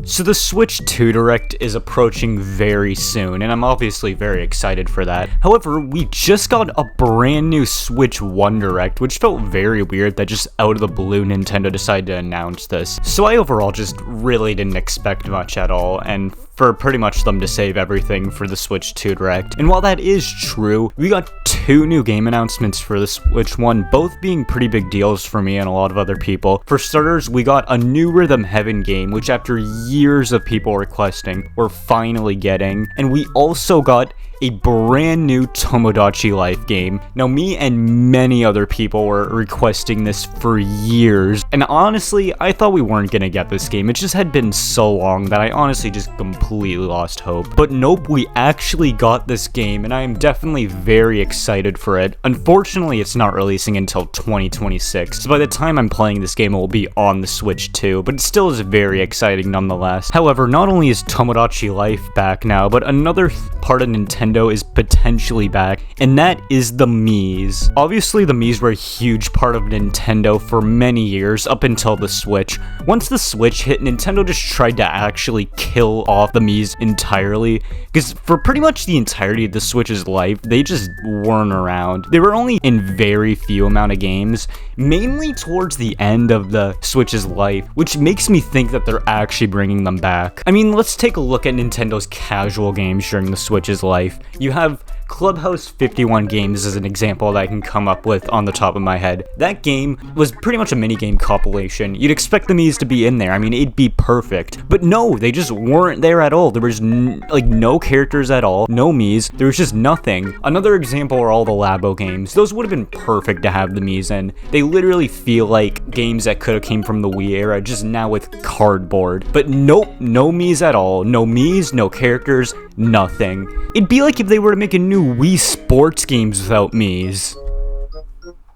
So the Switch 2 Direct is approaching very soon, and I'm obviously very excited for that. However, we just got a brand new Switch 1 Direct, which felt very weird that just out of the blue Nintendo decided to announce this. So I overall just really didn't expect much at all, and for pretty much them to save everything for the Switch 2 Direct. And while that is true, we got 2 new game announcements for the Switch 1, both being pretty big deals for me and a lot of other people. For starters, we got a new Rhythm Heaven game, which after years of people requesting, we're finally getting. And we also got a brand new Tomodachi Life game. Now, me and many other people were requesting this for years, and honestly, I thought we weren't gonna get this game. It just had been so long that I honestly just completely lost hope. But nope, we actually got this game, and I am definitely very excited for it. Unfortunately, it's not releasing until 2026, so by the time I'm playing this game, it will be on the Switch 2, but it still is very exciting nonetheless. However, not only is Tomodachi Life back now, but another part of Nintendo is potentially back, and that is the Miis. Obviously, the Miis were a huge part of Nintendo for many years, up until the Switch. Once the Switch hit, Nintendo just tried to actually kill off the Miis entirely, because for pretty much the entirety of the Switch's life, they just weren't around. They were only in very few amount of games, mainly towards the end of the Switch's life, which makes me think that they're actually bringing them back. I mean, let's take a look at Nintendo's casual games during the Switch's life. You have Clubhouse 51 Games as an example that I can come up with on the top of my head. That game was pretty much a minigame compilation. You'd expect the Miis to be in there. I mean, it'd be perfect. But no, they just weren't there at all. There was no characters at all, no Miis. There was just nothing. Another example are all the Labo games. Those would have been perfect to have the Miis in. They literally feel like games that could have came from the Wii era, just now with cardboard. But nope, no Miis at all. No Miis, no characters, nothing. It'd be like if they were to make a new Wii Sports games without Miis.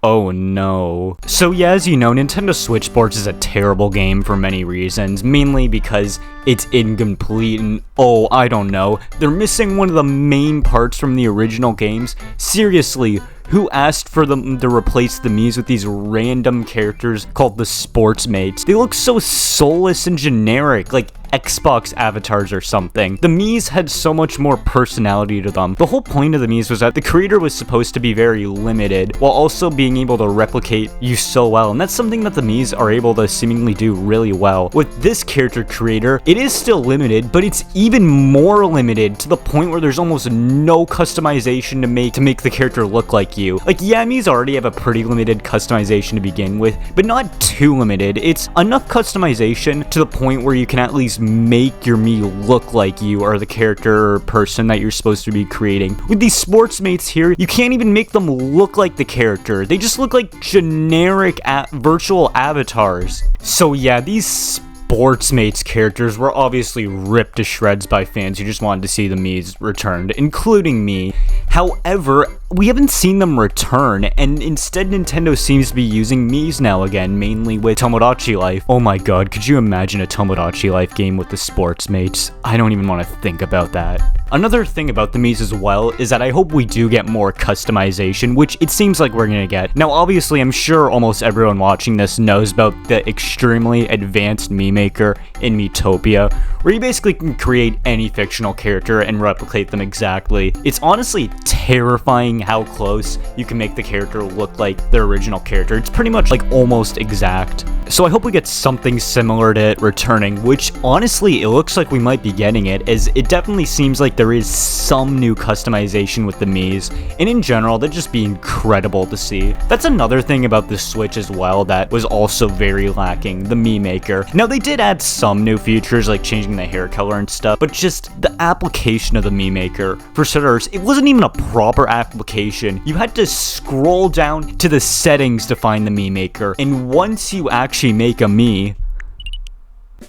Oh no. So yeah, as you know, Nintendo Switch Sports is a terrible game for many reasons, mainly because it's incomplete and I don't know, they're missing one of the main parts from the original games. Seriously, who asked for them to replace the Miis with these random characters called the Sports Mates? They look so soulless and generic, like Xbox avatars or something. The Miis had so much more personality to them. The whole point of the Miis was that the creator was supposed to be very limited, while also being able to replicate you so well, and that's something that the Miis are able to seemingly do really well. With this character creator, it is still limited, but it's even more limited to the point where there's almost no customization to make the character look like you. Like, yeah, Miis already have a pretty limited customization to begin with, but not too limited. It's enough customization to the point where you can at least make your Mii look like you are the character or person that you're supposed to be creating. With these Sports Mates here, you can't even make them look like the character. They just look like generic virtual avatars. So yeah, these Sports Mates characters were obviously ripped to shreds by fans who just wanted to see the Miis returned, including me. However, we haven't seen them return, and instead Nintendo seems to be using Miis now again, mainly with Tomodachi Life. Oh my god, could you imagine a Tomodachi Life game with the Sports Mates? I don't even want to think about that. Another thing about the Miis as well is that I hope we do get more customization, which it seems like we're gonna get. Now obviously I'm sure almost everyone watching this knows about the extremely advanced Mii Maker in Miitopia, where you basically can create any fictional character and replicate them exactly. It's honestly terrifying how close you can make the character look like their original character. It's pretty much like almost exact. So I hope we get something similar to it returning, which honestly it looks like we might be getting it, as it definitely seems like there is some new customization with the Miis, and in general that'd just be incredible to see. That's another thing about the Switch as well that was also very lacking, the Mii Maker. Now they did add some new features like changing the hair color and stuff, but just the application of the Mii Maker. For starters, it wasn't even a proper application. You had to scroll down to the settings to find the Mii Maker, and once you actually make a Mii,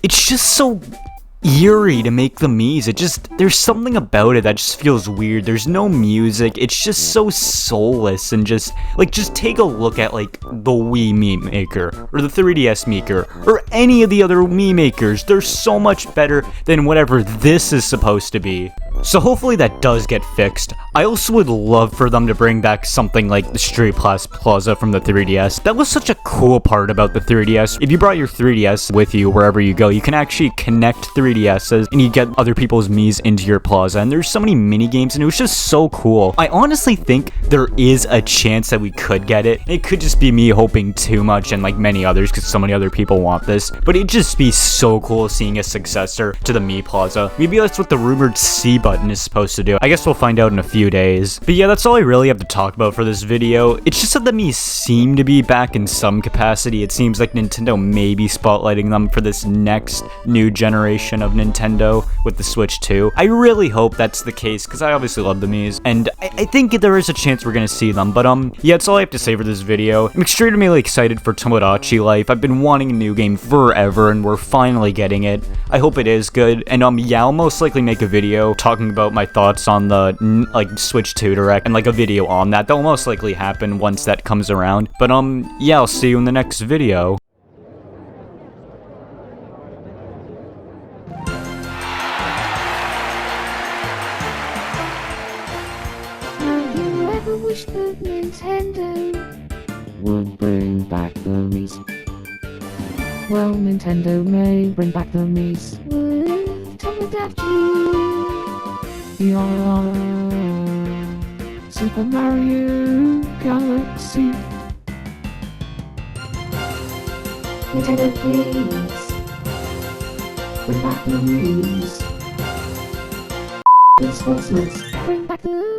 it's just so eerie to make the Miis. There's something about it that just feels weird. There's no music. It's just so soulless, and just take a look at like the Wii Mii Maker or the 3DS Maker or any of the other Mii Makers. They're so much better than whatever this is supposed to be. So hopefully that does get fixed. I also would love for them to bring back something like the Street Pass Plaza from the 3DS. That was such a cool part about the 3DS. If you brought your 3DS with you wherever you go, you can actually connect 3DSs and you get other people's Miis into your plaza. And there's so many mini games and it was just so cool. I honestly think there is a chance that we could get it. It could just be me hoping too much and like many others because so many other people want this. But it'd just be so cool seeing a successor to the Mii Plaza. Maybe that's what the rumored C button is supposed to do. I guess we'll find out in a few days. But yeah, that's all I really have to talk about for this video. It's just that the Mii seem to be back in some capacity. It seems like Nintendo may be spotlighting them for this next new generation of Nintendo with the Switch 2. I really hope that's the case because I obviously love the Miis and I think there is a chance we're gonna see them. But yeah, that's all I have to say for this video. I'm extremely excited for Tomodachi Life. I've been wanting a new game forever and we're finally getting it. I hope it is good. And yeah, I'll most likely make a video talking about my thoughts on the like Switch 2 Direct and like a video on that. That'll most likely happen once that comes around. But yeah, I'll see you in the next video. Have you ever wished that Nintendo would bring back the Miis? Well, Nintendo may bring back the Miis with Tomodachi. Yeah, Super Mario Galaxy. Nintendo, please bring back the Miis. It's Christmas. Bring back the